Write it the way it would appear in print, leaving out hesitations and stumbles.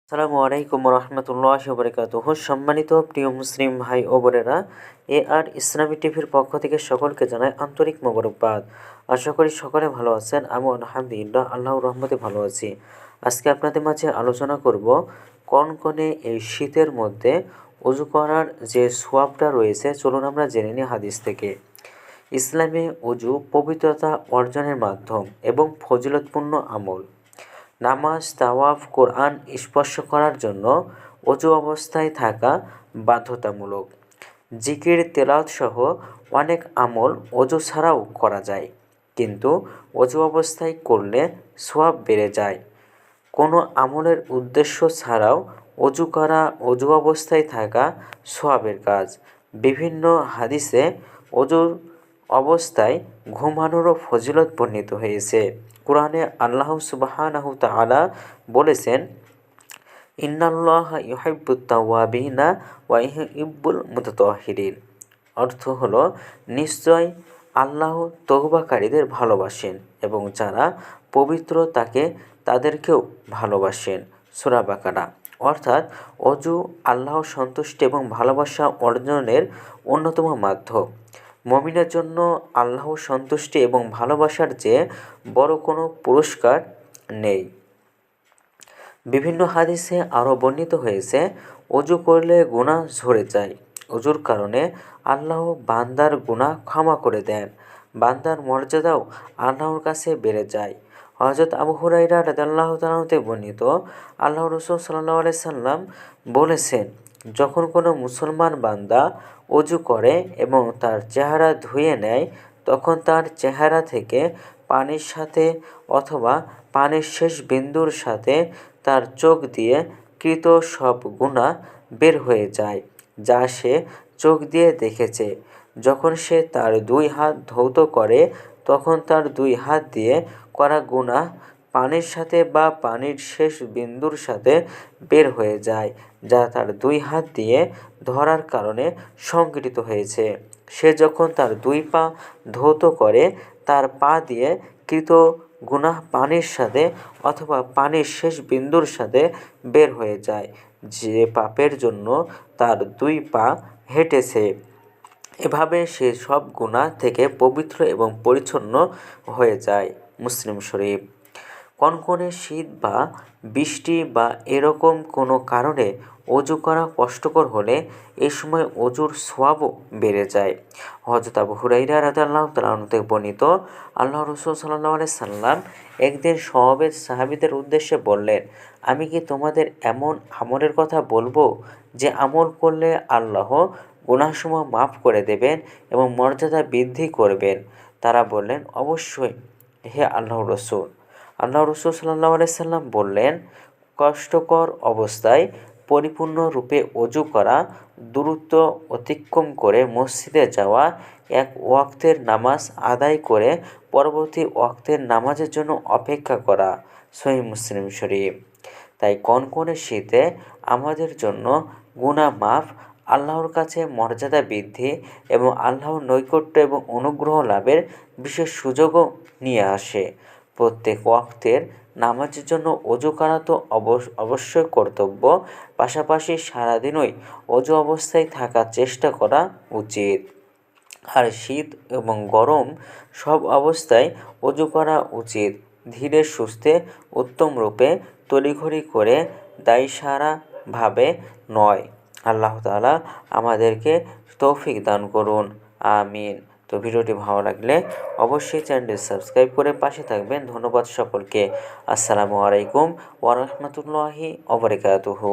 আসসালামু আলাইকুম রহমতুল্লাহি ওয়া বারাকাতুহু। সম্মানিত প্রিয় মুসলিম ভাই ও বোনেরা, আর ইসলামী টিভির পক্ষ থেকে সকলকে জানাই আন্তরিক মোবারকবাদ। আশা করি সকলে ভালো আছেন। আমি আলহামদুলিল্লাহ আল্লাহর রহমতে ভালো আছি। আজকে আপনাদের মাঝে আলোচনা করব কনকনে এই শীতের মধ্যে ওযু করার যে সওয়াবটা রয়েছে। চলুন আমরা জেনে নিই হাদিস থেকে। ইসলামে ওযু পবিত্রতা অর্জনের মাধ্যম এবং ফজিলতপূর্ণ আমল। নামাজ, তাওয়াফ, কোরআন স্পর্শ করার জন্য ওযু অবস্থায় থাকা বাধ্যতামূলক। জিকির, তেলাওয়াত সহ অনেক আমল ওযু ছাড়াও করা যায়, কিন্তু ওযু অবস্থায় করলে সওয়াব বেড়ে যায়। কোনো আমলের উদ্দেশ্য ছাড়াও ওযু করা ওযু অবস্থায় থাকা সওয়াবের কাজ। বিভিন্ন হাদিসে ওযুর অবস্থায় ঘুমানোরও ফজিলত বর্ণিত হয়েছে। কুরআনে আল্লাহ সুবহানাহু তাআলা বলেছেন, ইন্নাল্লাহা ইউহিব্বুত তাওয়াবিনা ওয়া ইউহিব্বুল মুতাতাহহিরিন। অর্থ হলো, নিশ্চয় আল্লাহ তওবাকারীদের ভালোবাসেন এবং যারা পবিত্র তাদেরকেও ভালোবাসেন। সূরা বাকারা। অর্থাৎ ওযু আল্লাহর সন্তুষ্টি এবং ভালোবাসা অর্জনের অন্যতম মাধ্যম। মুমিনের জন্য আল্লাহর সন্তুষ্টি এবং ভালোবাসার চেয়ে বড় কোনো পুরস্কার নেই। বিভিন্ন হাদিসে আরও বর্ণিত হয়েছে, ওযু করলে গুনাহ ঝরে যায়। ওযুর কারণে আল্লাহ বান্দার গুনাহ ক্ষমা করে দেন। বান্দার মর্যাদাও আল্লাহর কাছে বেড়ে যায়। হযরত আবু হুরায়রা রাদিয়াল্লাহু তাআলা হতে বর্ণিত, আল্লাহর রাসূল সাল্লাল্লাহু আলাইহি সাল্লাম বলেছেন, যখন কোনো মুসলমান বান্দা ওযু করে এবং তার চেহারা ধুয়ে নেয়, তখন তার চেহারা থেকে পানির সাথে অথবা পানির শেষ বিন্দুর সাথে তার চোখ দিয়ে কৃত সব গুনাহ বের হয়ে যায়, যা সে চোখ দিয়ে দেখেছে। যখন সে তার দুই হাত ধৌত করে, তখন তার দুই হাত দিয়ে করা গুনাহ পানির সাথে বা পানির শেষ বিন্দুর সাথে বের হয়ে যায়, যা তার দুই হাত দিয়ে ধরার কারণে সংগঠিত হয়েছে। সে যখন তার দুই পা ধৌত করে, তার পা দিয়ে কৃত গুনাহ পানির সাথে অথবা পানির শেষ বিন্দুর সাথে বের হয়ে যায়, যে পাপের জন্য তার দুই পা হেঁটেছে। এভাবে সে সব গুনাহ থেকে পবিত্র এবং পরিচ্ছন্ন হয়ে যায়। মুসলিম শরীফ। কনকনে শীত বা বৃষ্টি বা এরকম কোনো কারণে ওযু করা কষ্টকর হলে এ সময় ওযুর সওয়াবও বেড়ে যায়। হযরত আবু হুরায়রা রাদিয়াল্লাহু তাআলা থেকে বর্ণিত, আল্লাহর রাসূল সাল্লাল্লাহু আলাইহি সাল্লাম একদিন সমবেত সাহাবীদের উদ্দেশ্যে বললেন, আমি কি তোমাদের এমন আমলের কথা বলবো যে আমল করলে আল্লাহ গুনাহসমূহ মাফ করে দেবেন এবং মর্যাদা বৃদ্ধি করবেন? তারা বললেন, অবশ্যই হে আল্লাহর রাসূল। আল্লাহর রাসূল সাল্লাল্লাহু আলাইহি সাল্লাম বললেন, কষ্টকর অবস্থায় পরিপূর্ণরূপে ওযু করা, দূরত্ব অতিক্রম করে মসজিদে যাওয়া, এক ওয়াক্তের নামাজ আদায় করে পরবর্তী ওয়াক্তের নামাজের জন্য অপেক্ষা করা। সহিহ মুসলিম শরীফ। তাই কনকনে শীতে আমাদের জন্য গুনাহ মাফ, আল্লাহর কাছে মর্যাদা বৃদ্ধি এবং আল্লাহর নৈকট্য এবং অনুগ্রহ লাভের বিশেষ সুযোগও নিয়ে আসে। প্রত্যেক ওয়াক্তের নামাজের জন্য ওযু করা তো অবশ্যই কর্তব্য, পাশাপাশি সারাদিনই ওযু অবস্থায় থাকার চেষ্টা করা উচিত। আর শীত এবং গরম সব অবস্থায় ওযু করা উচিত, ধীরে সুস্থে উত্তম রূপে তড়িঘড়ি করে দায়সারাভাবে নয়। আল্লাহ তাআলা আমাদেরকে তৌফিক দান করুন, আমিন। তো ভিডিওটি ভালো লাগলে অবশ্যই চ্যানেলটি সাবস্ক্রাইব করে পাশে থাকবেন। ধন্যবাদ সকলকে। আসসালামু আলাইকুম ওয়া রাহমাতুল্লাহি ওয়া বারাকাতুহু।